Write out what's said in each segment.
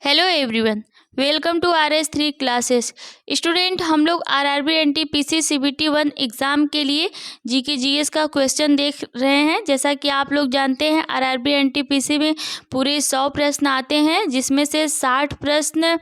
Hello everyone, welcome to RS3 classes. Students, हम लोग RRB NTPC CBT 1 exam के लिए GK GS का क्वेश्चन देख रहे हैं। जैसा कि आप लोग जानते हैं, RRB NTPC में पूरे 100 प्रश्न आते हैं, जिसमें से 60 प्रश्न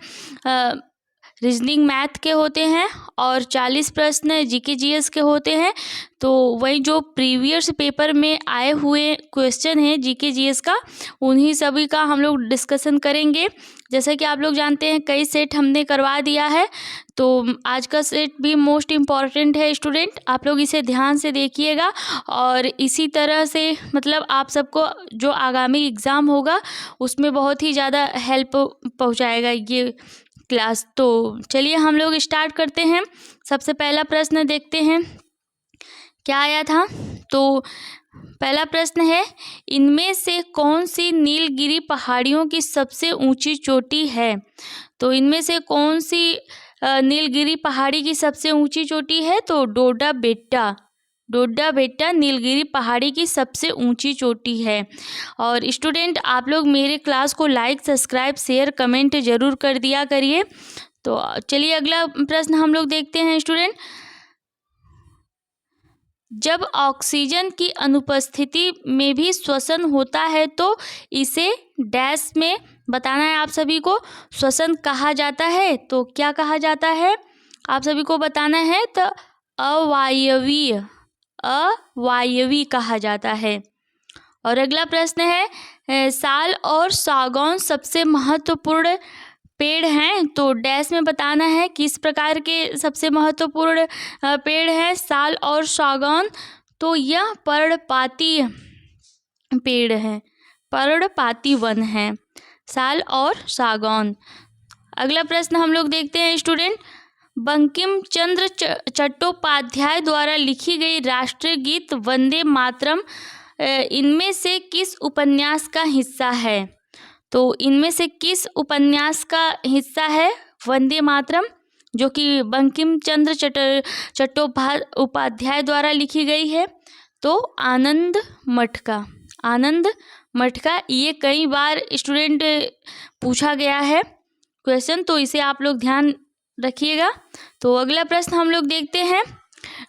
रीजनिंग मैथ के होते हैं और 40 प्रश्न GK GS के होते हैं। तो वही जो प्रीवियस पेपर में आए हुए क्वेश्चन हैं GK GS का, उन्हीं सभी का हम लोग डिस्कशन करेंगे। जैसा कि आप लोग जानते हैं, कई सेट हमने करवा दिया है, तो आज का सेट भी मोस्ट इम्पॉर्टेंट है। स्टूडेंट, आप लोग इसे ध्यान से देखिएगा और इसी तरह से मतलब आप सबको जो आगामी एग्ज़ाम होगा उसमें बहुत ही ज़्यादा हेल्प पहुंचाएगा ये क्लास। तो चलिए हम लोग स्टार्ट करते हैं। सबसे पहला प्रश्न देखते हैं क्या आया था। तो पहला प्रश्न है, इनमें से कौन सी नीलगिरी पहाड़ियों की सबसे ऊंची चोटी है? तो इनमें से कौन सी नीलगिरी पहाड़ी की सबसे ऊंची चोटी है? तो डोडा बेट्टा नीलगिरी पहाड़ी की सबसे ऊंची चोटी है। और स्टूडेंट, आप लोग मेरे क्लास को लाइक, सब्सक्राइब, शेयर, कमेंट ज़रूर कर दिया करिए। तो चलिए अगला प्रश्न हम लोग देखते हैं। स्टूडेंट, जब ऑक्सीजन की अनुपस्थिति में भी श्वसन होता है तो इसे डैश में बताना है आप सभी को। श्वसन कहा जाता है, तो क्या कहा जाता है आप सभी को बताना है। तो अवायवीय कहा जाता है। और अगला प्रश्न है, साल और सागौन सबसे महत्वपूर्ण पेड़ हैं, तो डैश में बताना है किस प्रकार के सबसे महत्वपूर्ण पेड़ हैं साल और सागौन। तो यह पर्णपाती पेड़ हैं, पर्णपाती वन है साल और सागौन। अगला प्रश्न हम लोग देखते हैं। स्टूडेंट, बंकिम चंद्र चट्टोपाध्याय द्वारा लिखी गई राष्ट्रीय गीत वंदे मातरम इनमें से किस उपन्यास का हिस्सा है? तो इनमें से किस उपन्यास का हिस्सा है वंदे मातरम, जो कि बंकिम चंद्र चट्टोपाध्याय द्वारा लिखी गई है? तो आनंद मठ का। ये कई बार स्टूडेंट पूछा गया है क्वेश्चन, तो इसे आप लोग ध्यान रखिएगा। तो अगला प्रश्न हम लोग देखते हैं।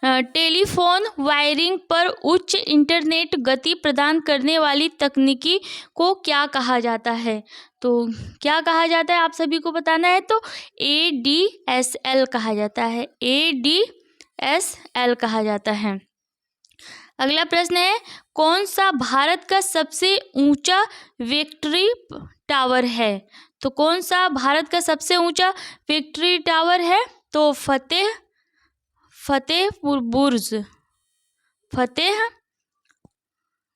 टेलीफोन वायरिंग पर उच्च इंटरनेट गति प्रदान करने वाली तकनीकी को क्या कहा जाता है? तो क्या कहा जाता है आप सभी को बताना है। तो ADSL कहा जाता है, ADSL कहा जाता है। अगला प्रश्न है, कौन सा भारत का सबसे ऊंचा विक्ट्री टावर है? तो कौन सा भारत का सबसे ऊंचा विक्ट्री टावर है? तो फतेह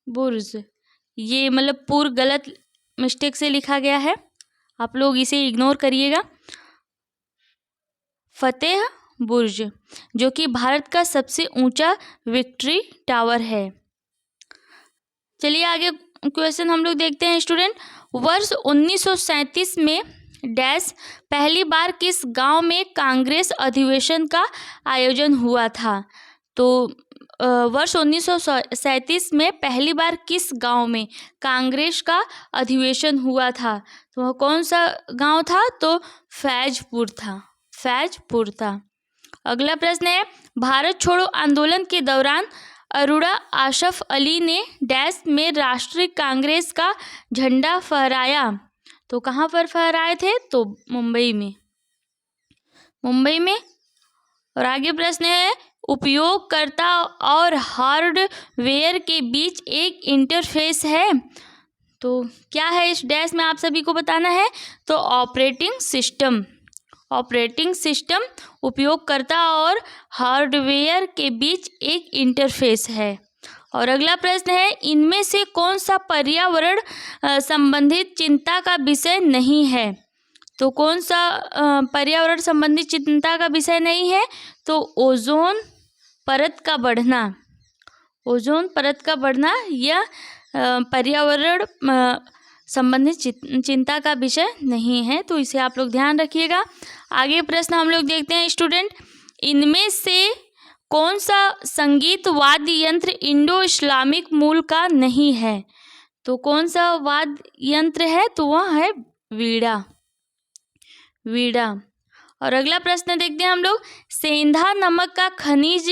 बुर्ज। ये मतलब पूर्ण गलत मिस्टेक से लिखा गया है, आप लोग इसे इग्नोर करिएगा। फतेह बुर्ज, जो कि भारत का सबसे ऊंचा विक्ट्री टावर है। चलिए आगे क्वेश्चन हम लोग देखते हैं। स्टूडेंट, वर्ष 1937 में डैश पहली बार किस गांव में कांग्रेस अधिवेशन का आयोजन हुआ था? तो वर्ष 1937 में पहली बार किस गांव में कांग्रेस का अधिवेशन हुआ था? तो वह कौन सा गांव था? तो फैजपुर था। अगला प्रश्न है, भारत छोड़ो आंदोलन के दौरान अरोड़ा आसफ अली ने डैश में राष्ट्रीय कांग्रेस का झंडा फहराया? तो कहाँ पर फहराए थे? तो मुंबई में। और आगे प्रश्न है, उपयोगकर्ता और हार्डवेयर के बीच एक इंटरफेस है, तो क्या है इस डैश में आप सभी को बताना है। तो ऑपरेटिंग सिस्टम उपयोगकर्ता और हार्डवेयर के बीच एक इंटरफेस है। और अगला प्रश्न है, इनमें से कौन सा पर्यावरण संबंधित चिंता का विषय नहीं है? तो कौन सा पर्यावरण संबंधित चिंता का विषय नहीं है? तो ओजोन परत का बढ़ना यह पर्यावरण संबंधित चिंता का विषय नहीं है, तो इसे आप लोग ध्यान रखिएगा। आगे प्रश्न हम लोग देखते हैं। स्टूडेंट, इनमें से कौन सा संगीत वाद्य यंत्र इंडो इस्लामिक मूल का नहीं है? तो कौन सा वाद्य यंत्र है? तो वह है वीणा। वीड़ा। और अगला प्रश्न देखते हैं हम लोग, सेंधा नमक का खनिज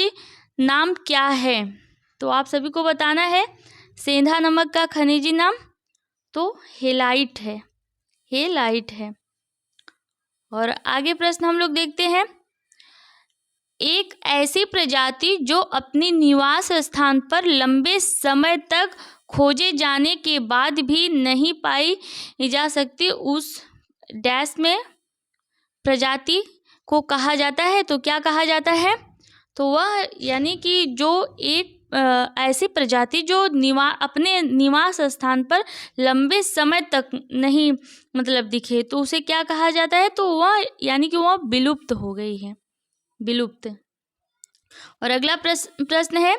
नाम क्या है? तो आप सभी को बताना है सेंधा नमक का खनिज नाम, तो हेलाइट है, हेलाइट है। और आगे प्रश्न हम लोग देखते हैं, एक ऐसी प्रजाति जो अपने निवास स्थान पर लंबे समय तक खोजे जाने के बाद भी नहीं पाई जा सकती, उस डैश में प्रजाति को कहा जाता है। तो क्या कहा जाता है? तो वह यानी कि जो एक ऐसी प्रजाति जो अपने निवास स्थान पर लंबे समय तक नहीं मतलब दिखे, तो उसे क्या कहा जाता है? तो वह यानी कि वह विलुप्त हो गई है, विलुप्त। और अगला प्रश्न है,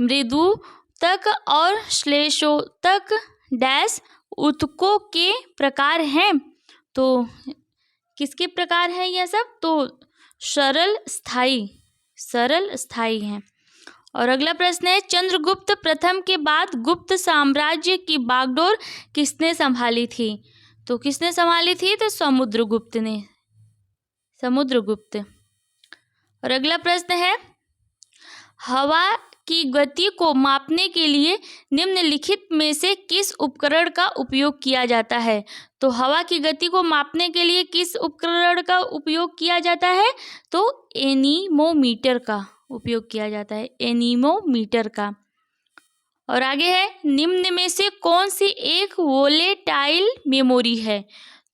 मृदुतक और श्लेषोतक डैश उत्तकों के प्रकार हैं। तो किसके प्रकार हैं यह सब? तो सरल स्थाई, सरल स्थाई हैं। और अगला प्रश्न है, चंद्रगुप्त प्रथम के बाद गुप्त साम्राज्य की बागडोर किसने संभाली थी? तो किसने संभाली थी? तो समुद्रगुप्त ने, समुद्रगुप्त। और अगला प्रश्न है, हवा की गति को मापने के लिए निम्नलिखित में से किस उपकरण का उपयोग किया जाता है? तो हवा की गति को मापने के लिए किस उपकरण का उपयोग किया जाता है? तो एनीमोमीटर का उपयोग किया जाता है, एनीमोमीटर का। और आगे है, निम्न में से कौन सी एक वोलेटाइल मेमोरी है?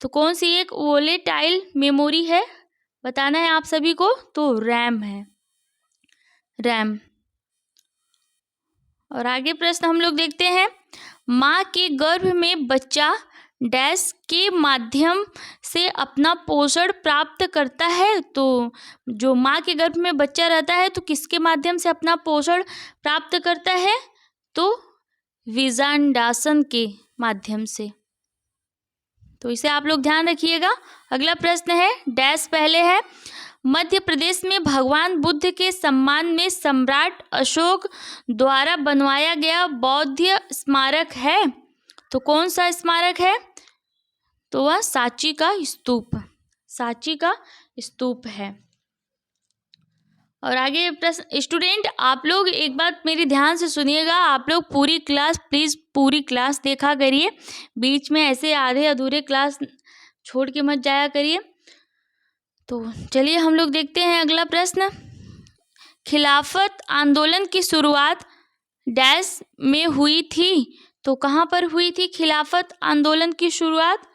तो कौन सी एक वोलेटाइल मेमोरी है बताना है आप सभी को? तो रैम है, रैम। और आगे प्रश्न हम लोग देखते हैं, माँ के गर्भ में बच्चा डैश के माध्यम से अपना पोषण प्राप्त करता है। तो जो माँ के गर्भ में बच्चा रहता है तो किसके माध्यम से अपना पोषण प्राप्त करता है? तो विजांडासन के माध्यम से। तो इसे आप लोग ध्यान रखिएगा। अगला प्रश्न है, डैश पहले है, मध्य प्रदेश में भगवान बुद्ध के सम्मान में सम्राट अशोक द्वारा बनवाया गया बौद्ध स्मारक है। तो कौन सा स्मारक है? तो वह सांची का स्तूप, सांची का स्तूप है। और आगे प्रश्न, स्टूडेंट आप लोग एक बात मेरी ध्यान से सुनिएगा, आप लोग पूरी क्लास प्लीज़ पूरी क्लास देखा करिए, बीच में ऐसे आधे अधूरे क्लास छोड़ के मत जाया करिए। तो चलिए हम लोग देखते हैं अगला प्रश्न, खिलाफत आंदोलन की शुरुआत डैश में हुई थी। तो कहाँ पर हुई थी खिलाफत आंदोलन की शुरुआत?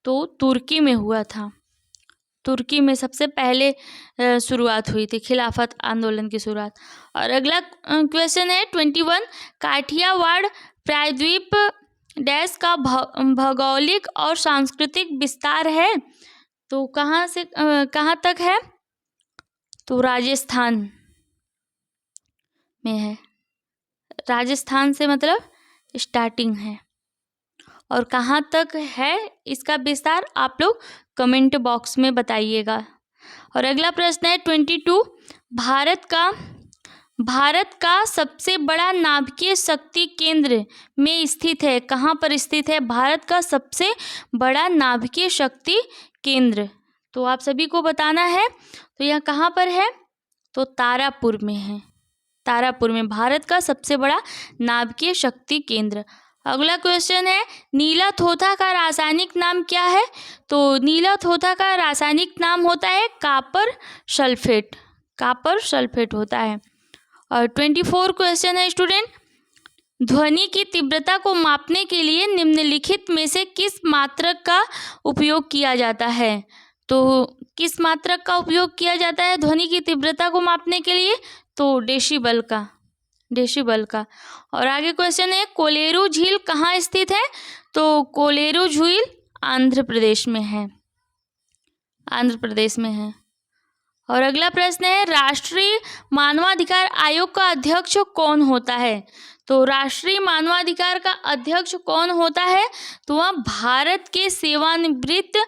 तो तुर्की में हुआ था, तुर्की में सबसे पहले शुरुआत हुई थी खिलाफत आंदोलन की शुरुआत। और अगला क्वेश्चन है 21, काठियावाड़ प्रायद्वीप डैश का भौगोलिक और सांस्कृतिक विस्तार है। तो कहाँ से कहाँ तक है? तो राजस्थान में है, राजस्थान से मतलब स्टार्टिंग है। और कहाँ तक है इसका विस्तार आप लोग कमेंट बॉक्स में बताइएगा। और अगला प्रश्न है 22, भारत का सबसे बड़ा नाभिकीय शक्ति केंद्र में स्थित है। कहाँ पर स्थित है भारत का सबसे बड़ा नाभिकीय शक्ति केंद्र? तो आप सभी को बताना है। तो यह कहाँ पर है? तो तारापुर में है, तारापुर में भारत का सबसे बड़ा नाभिकीय शक्ति केंद्र। अगला क्वेश्चन है, नीला थोथा का रासायनिक नाम क्या है? तो नीला थोथा का रासायनिक नाम होता है कापर सल्फेट, कापर सल्फेट होता है। और 24 क्वेश्चन है स्टूडेंट, ध्वनि की तीव्रता को मापने के लिए निम्नलिखित में से किस मात्रक का उपयोग किया जाता है? तो किस मात्रक का उपयोग किया जाता है ध्वनि की तीव्रता को मापने के लिए? तो डेसिबल का, डेसिबल का। और आगे क्वेश्चन है, कोलेरू झील कहाँ स्थित है? तो कोलेरू झील आंध्र प्रदेश में है, आंध्र प्रदेश में है। और अगला प्रश्न है, राष्ट्रीय मानवाधिकार आयोग का अध्यक्ष कौन होता है? तो राष्ट्रीय मानवाधिकार का अध्यक्ष कौन होता है? तो वह भारत के सेवानिवृत्त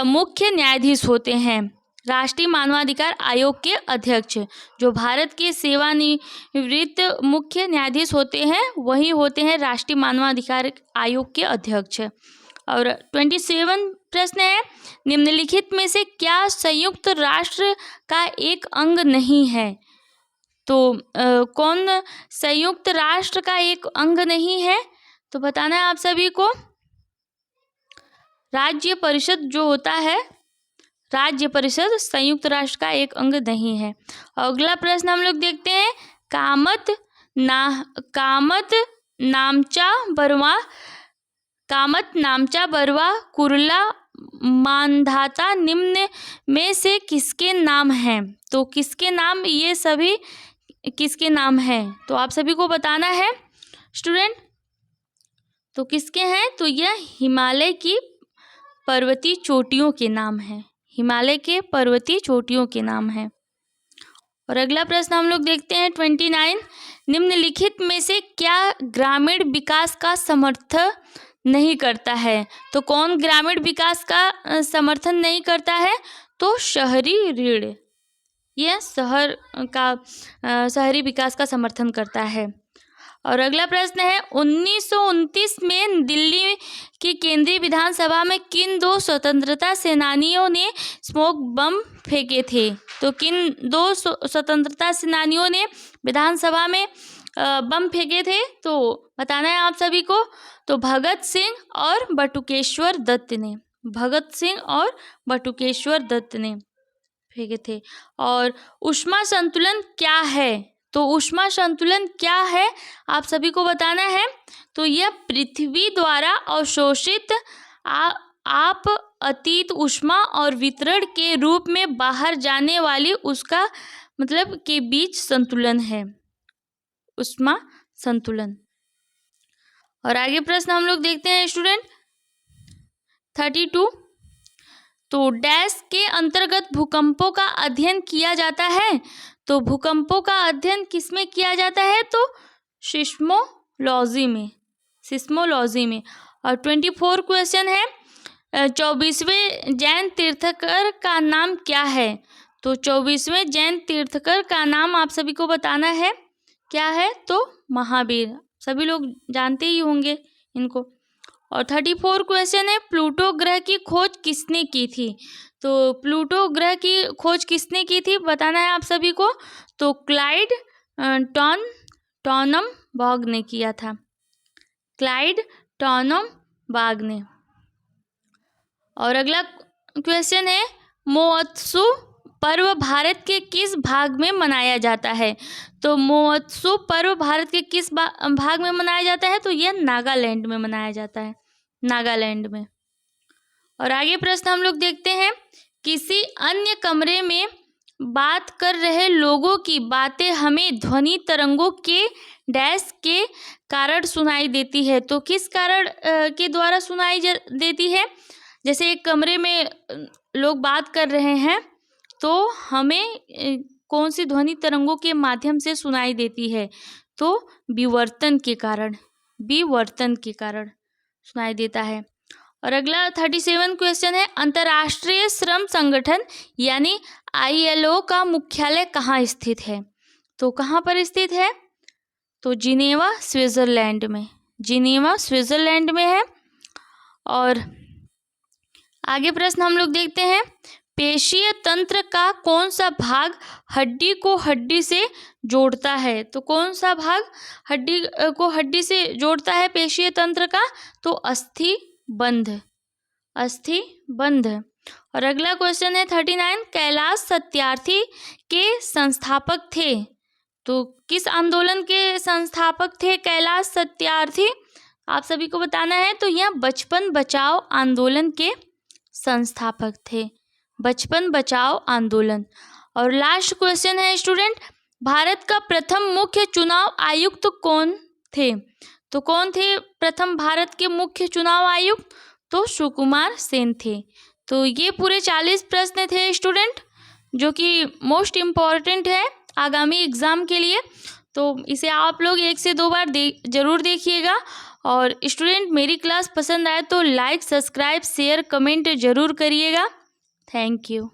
मुख्य न्यायाधीश होते हैं। राष्ट्रीय मानवाधिकार आयोग के अध्यक्ष जो भारत के सेवानिवृत्त मुख्य न्यायाधीश होते हैं वही होते हैं राष्ट्रीय मानवाधिकार आयोग के अध्यक्ष। और 27 प्रश्न है, निम्नलिखित में से क्या संयुक्त राष्ट्र का एक अंग नहीं है? तो कौन संयुक्त राष्ट्र का एक अंग नहीं है? तो बताना है आप सभी को। राज्य परिषद जो होता है, राज्य परिषद संयुक्त राष्ट्र का एक अंग नहीं है। अगला प्रश्न हम लोग देखते हैं, कामत नामचा बरवा कुरला मानधाता निम्न में से किसके नाम हैं? तो किसके नाम, ये सभी किसके नाम हैं? तो आप सभी को बताना है स्टूडेंट। तो किसके हैं? तो यह हिमालय की पर्वतीय चोटियों के नाम हैं, हिमालय के पर्वतीय चोटियों के नाम हैं। और अगला प्रश्न हम लोग देखते हैं 29, निम्नलिखित में से क्या ग्रामीण विकास का समर्थन नहीं करता है? तो कौन ग्रामीण विकास का समर्थन नहीं करता है? तो शहरी ऋण, यह शहरी विकास का समर्थन करता है। और अगला प्रश्न है, 1929 में दिल्ली की केंद्रीय विधानसभा में किन 2 स्वतंत्रता सेनानियों ने स्मोक बम फेंके थे? तो किन 2 स्वतंत्रता सेनानियों ने विधानसभा में बम फेंके थे? तो बताना है आप सभी को। तो भगत सिंह और बटुकेश्वर दत्त ने, भगत सिंह और बटुकेश्वर दत्त ने फेंके थे। और ऊष्मा संतुलन क्या है? तो ऊष्मा संतुलन क्या है आप सभी को बताना है। तो यह पृथ्वी द्वारा अवशोषित आप अतीत ऊष्मा और वितरण के रूप में बाहर जाने वाली उसका मतलब के बीच संतुलन है, ऊष्मा संतुलन। और आगे प्रश्न हम लोग देखते हैं स्टूडेंट 32, तो डैश के अंतर्गत भूकंपों का अध्ययन किया जाता है? तो भूकंपों का अध्ययन किसमें किया जाता है? तो सिस्मोलॉजी में, सिस्मोलॉजी में। और 24 क्वेश्चन है, 24वें जैन तीर्थकर का नाम क्या है? तो 24वें जैन तीर्थकर का नाम आप सभी को बताना है, क्या है? तो महावीर, सभी लोग जानते ही होंगे इनको। और 34 क्वेश्चन है, प्लूटो ग्रह की खोज किसने की थी? तो प्लूटो ग्रह की खोज किसने की थी बताना है आप सभी को। तो क्लाइड टॉनमबार्ग ने किया था, क्लाइड टॉनमबार्ग ने। और अगला क्वेश्चन है, मोत्सु पर्व भारत के किस भाग में मनाया जाता है? तो मोत्सु पर्व भारत के किस भाग में मनाया जाता है? तो यह नागालैंड में मनाया जाता है, नागालैंड में। और आगे प्रश्न हम लोग देखते हैं, किसी अन्य कमरे में बात कर रहे लोगों की बातें हमें ध्वनि तरंगों के डैश के कारण सुनाई देती है? तो किस कारण के द्वारा सुनाई देती है? जैसे एक कमरे में लोग बात कर रहे हैं तो हमें कौन सी ध्वनि तरंगों के माध्यम से सुनाई देती है? तो विवर्तन के कारण, विवर्तन के कारण सुनाई देता है। और अगला 37 क्वेश्चन है, अंतर्राष्ट्रीय श्रम संगठन यानी ILO का मुख्यालय कहाँ स्थित है? तो कहाँ पर स्थित है? तो जिनेवा स्विट्जरलैंड में, जिनेवा स्विट्जरलैंड में है। और आगे प्रश्न हम लोग देखते हैं, पेशीय तंत्र का कौन सा भाग हड्डी को हड्डी से जोड़ता है? तो कौन सा भाग हड्डी को हड्डी से जोड़ता है पेशीय तंत्र का? तो अस्थि बंध, अस्थि बंध। और अगला क्वेश्चन है 39, कैलाश सत्यार्थी के संस्थापक थे? तो किस आंदोलन के संस्थापक थे कैलाश सत्यार्थी? आप सभी को बताना है। तो यह बचपन बचाओ आंदोलन के संस्थापक थे, बचपन बचाओ आंदोलन। और लास्ट क्वेश्चन है स्टूडेंट, भारत का प्रथम मुख्य चुनाव आयुक्त कौन थे? तो कौन थे प्रथम भारत के मुख्य चुनाव आयुक्त? तो सुकुमार सेन थे। तो ये पूरे 40 प्रश्न थे स्टूडेंट, जो कि मोस्ट इम्पॉर्टेंट है आगामी एग्ज़ाम के लिए। तो इसे आप लोग 1 से 2 बार जरूर देखिएगा। और स्टूडेंट मेरी क्लास पसंद आए तो लाइक, सब्सक्राइब, शेयर, कमेंट जरूर करिएगा। Thank you.